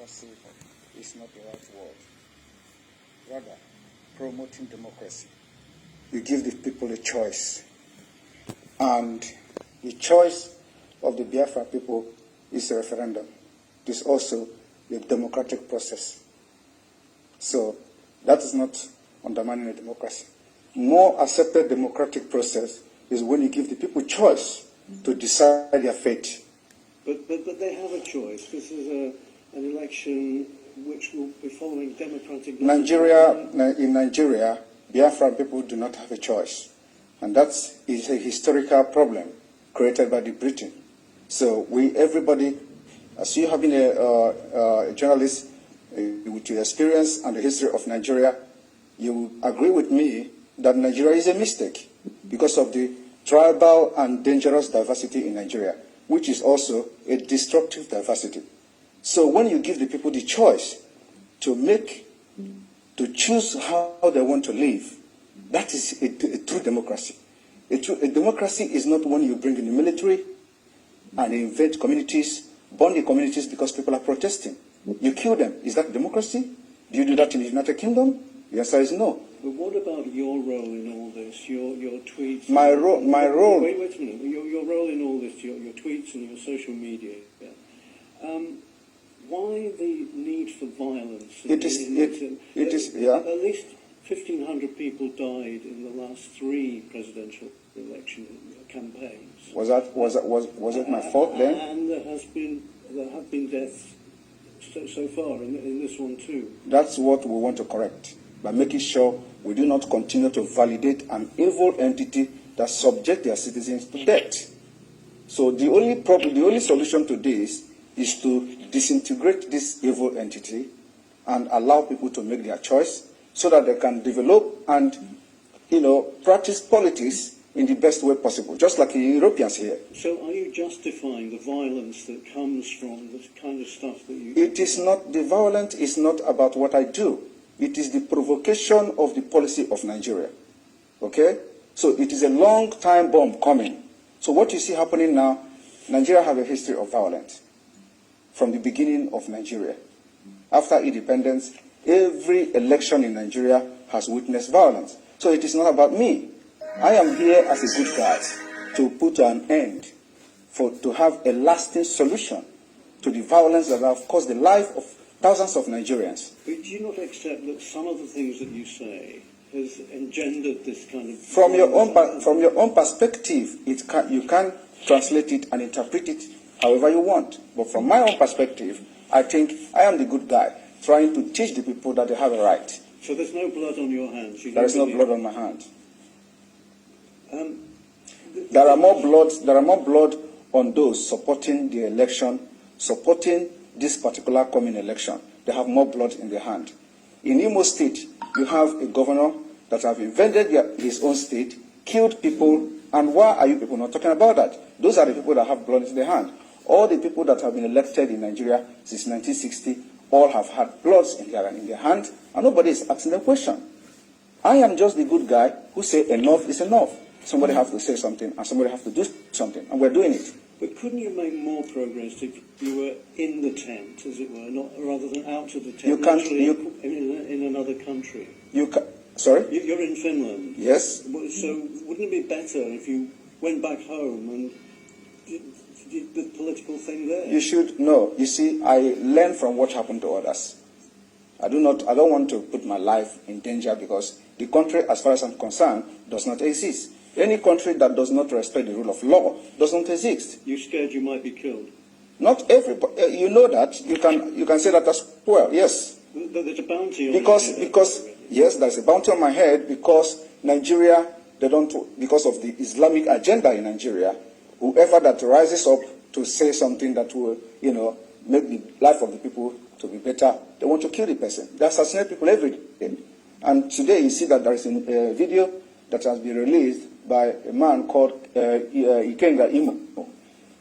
democracy is not the right word. Rather, promoting democracy. You give the people a choice. And the choice of the Biafra people is a referendum. It is also a democratic process. So that is not undermining a democracy. More accepted democratic process is when you give the people choice to decide their fate. But they have a choice. This is an election which will be following democratic... In Nigeria, Biafran people do not have a choice. And that is a historical problem created by the Britain. So everybody, as you have been a journalist with your experience and the history of Nigeria, you agree with me that Nigeria is a mistake because of the tribal and dangerous diversity in Nigeria, which is also a destructive diversity. So when you give the people the choice to choose how they want to live, that is a true democracy. A democracy is not when you bring in the military and invent communities, burn the communities because people are protesting. You kill them. Is that democracy? Do you do that in the United Kingdom? The answer is no. But what about your role in all this? Your tweets? My role. Wait a minute. Your role in all this, your tweets and your social media. Why the need for violence? It is. Yeah. At least 1,500 people died in the last 3 presidential election campaigns. Was it my fault then? And there have been deaths so far in this one too. That's what we want to correct by making sure we do not continue to validate an evil entity that subjects their citizens to death. So the only solution to this is to disintegrate this evil entity and allow people to make their choice so that they can develop and, practice politics in the best way possible, just like the Europeans here. So are you justifying the violence that comes from this kind of stuff that you... It is not, the violence is not about what I do. It is the provocation of the policy of Nigeria. Okay? So it is a long time bomb coming. So what you see happening now, Nigeria have a history of violence from the beginning of Nigeria. After independence, every election in Nigeria has witnessed violence. So it is not about me. I am here as a good guy to put an end, to have a lasting solution to the violence that have caused the life of thousands of Nigerians. But do you not accept that some of the things that you say has engendered this kind of... From your own perspective, you can translate it and interpret it however you want. But from my own perspective, I think I am the good guy trying to teach the people that they have a right. So there's no blood on your hands? There is no blood on my hands. There are more blood on those supporting the election, supporting this particular coming election. They have more blood in their hand. In Imo State, you have a governor that have invaded his own state, killed people, and why are you people not talking about that? Those are the people that have blood in their hand. All the people that have been elected in Nigeria since 1960 all have had blood in their hand, and nobody is asking the question. I am just the good guy who say enough is enough. Somebody has to say something, and somebody has to do something, and we're doing it. But couldn't you make more progress if you were in the tent, as it were, rather than out of the tent? You can't. In another country. Sorry? You're in Finland. Yes. So wouldn't it be better if you went back home and did the political thing there? You should. No. You see, I learn from what happened to others. I don't want to put my life in danger because the country, as far as I'm concerned, does not exist. Any country that does not respect the rule of law does not exist. You're scared you might be killed? Not everybody. You know that. You can say that as well. Yes. There's a bounty on because yes, there's a bounty on my head because Nigeria, because of the Islamic agenda in Nigeria, whoever that rises up to say something that will, make the life of the people to be better, they want to kill the person. They assassinate people every day. And today you see that there is a video that has been released by a man called Ikenga Imo,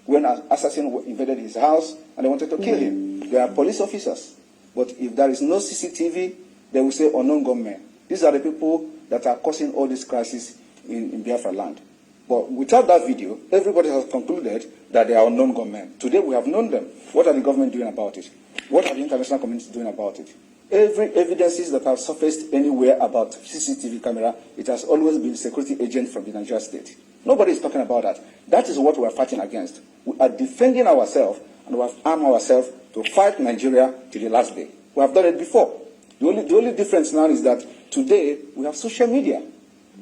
when an assassin invaded his house and they wanted to kill him. They are police officers. But if there is no CCTV, they will say unknown gunmen. These are the people that are causing all this crisis in Biafra land. But without that video, everybody has concluded that they are unknown gunmen. Today we have known them. What are the government doing about it? What are the international community doing about it? Every evidences that have surfaced anywhere about CCTV camera, it has always been security agent from the Nigeria state. Nobody is talking about that. That is what we are fighting against. We are defending ourselves, and we have armed ourselves to fight Nigeria till the last day. We have done it before. The only difference now is that today we have social media.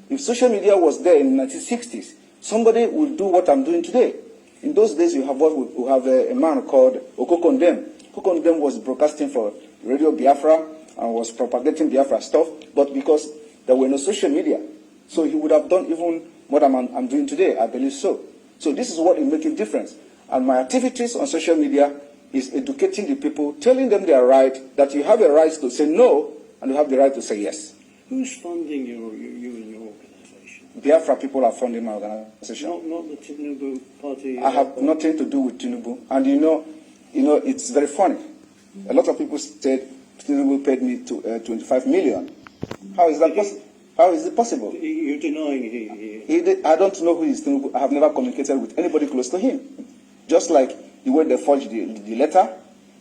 If social media was there in the 1960s, somebody would do what I'm doing today. In those days, we have a man called Okokondem. Okokondem was broadcasting for Radio Biafra and was propagating Biafra stuff, but because there were no social media, so he would have done even what I'm doing today, I believe so. So this is what is making difference. And my activities on social media is educating the people, telling them they are right, that you have a right to say no, and you have the right to say yes. Who's funding you and your organisation? Biafra people are funding my organisation. Not the Tinubu party. I have nothing to do with Tinubu. And you know, it's very funny. A lot of people said Tinubu paid me 25 million. How is that possible? How is it possible? You're denying he did. I don't know who is Tinubu. I have never communicated with anybody close to him. Just like the way they forged the letter.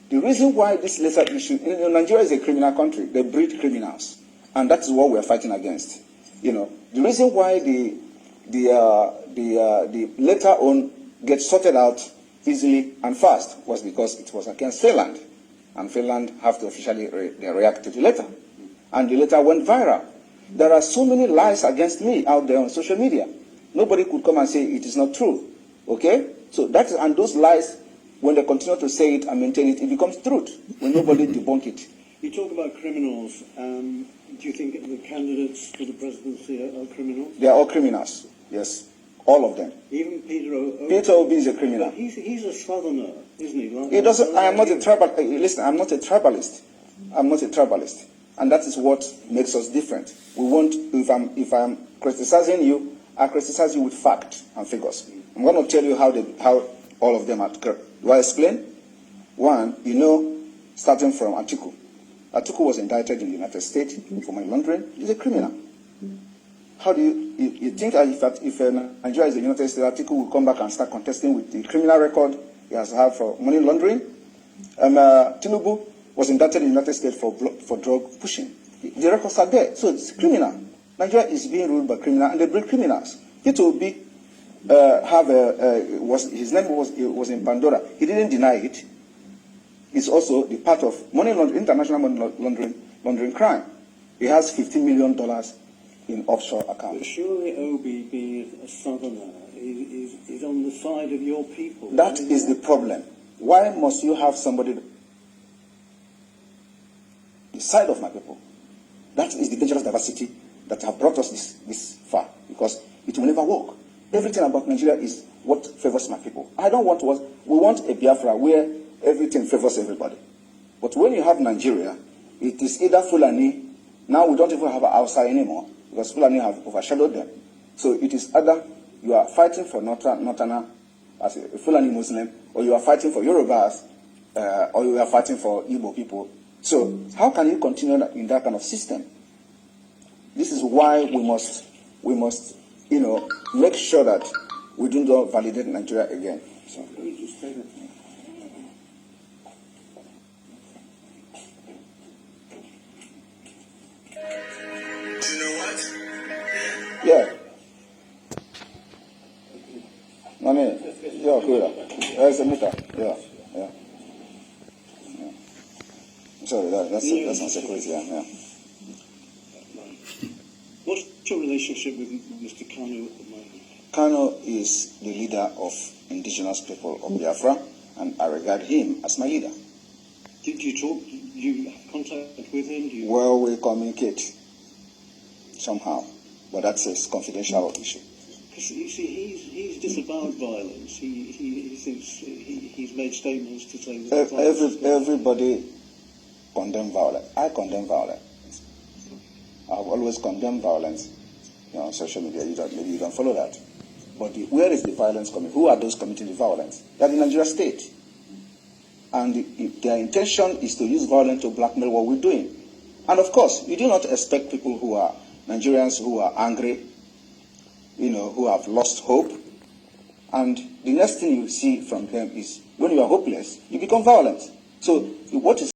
The reason why this letter issue, Nigeria is a criminal country. They breed criminals. And that is what we are fighting against. The reason why the letter on gets sorted out easily and fast was because it was against Finland. And Finland have to officially react to the letter. And the letter went viral. There are so many lies against me out there on social media. Nobody could come and say it is not true. Okay? So that is, and those lies, when they continue to say it and maintain it, it becomes truth when nobody debunk it. You talk about criminals. Do you think the candidates for the presidency are criminals? They are all criminals, yes. All of them. Even Peter Obi? Peter Obi is a criminal. He's a southerner, isn't he? He doesn't. I am not a tribal. Listen, I'm not a tribalist. I'm not a tribalist, and that is what makes us different. We want. If I'm criticizing you, I criticize you with fact and figures. I'm going to tell you how all of them are. Do I explain? One, starting from Atiku. Atiku was indicted in the United States for money laundering. He's a criminal. How do you think that if Nigeria is the United States, Atiku will come back and start contesting with the criminal record he has had for money laundering? Tinubu was indicted in the United States for drug pushing. The records are there, so it's criminal. Nigeria is being ruled by criminals, and they breed criminals. Peter Obi his name was in Pandora. He didn't deny it. It's also the part of international money laundering crime. He has $15 million in offshore accounts. But surely Obi, being a southerner, is on the side of your people. That is the problem. Why must you have somebody the side of my people? That is the dangerous diversity that have brought us this far, because it will never work. Everything about Nigeria is what favors my people. We want a Biafra where everything favors everybody. But when you have Nigeria, it is either Fulani. Now we don't even have Hausa anymore, because Fulani have overshadowed them. So it is either you are fighting for Northerner as a Fulani Muslim, or you are fighting for Yorubas, or you are fighting for Igbo people. So how can you continue in that kind of system? This is why we must make sure that we do not validate Nigeria again. So. Let me just say that. Do you know what? Yeah. Money. Yeah, good. There's a meter. Yeah. Sorry, that's not security. Yeah. What's your relationship with Mr. Kanu at the moment? Kanu is the leader of indigenous people of Biafra, and I regard him as my leader. Did you talk? Do you have contact with him? Well, we communicate somehow, but that's a confidential issue. Because you see, he's disavowed violence. He thinks he's made statements to say that everybody condemn violence. I condemn violence. I've always condemned violence on social media. Maybe you don't follow that. But where is the violence coming? Who are those committing the violence? They are the Nigeria state. And their intention is to use violence to blackmail what we're doing. And of course, you do not expect people who are Nigerians who are angry, who have lost hope. And the next thing you see from them is when you are hopeless, you become violent. So what is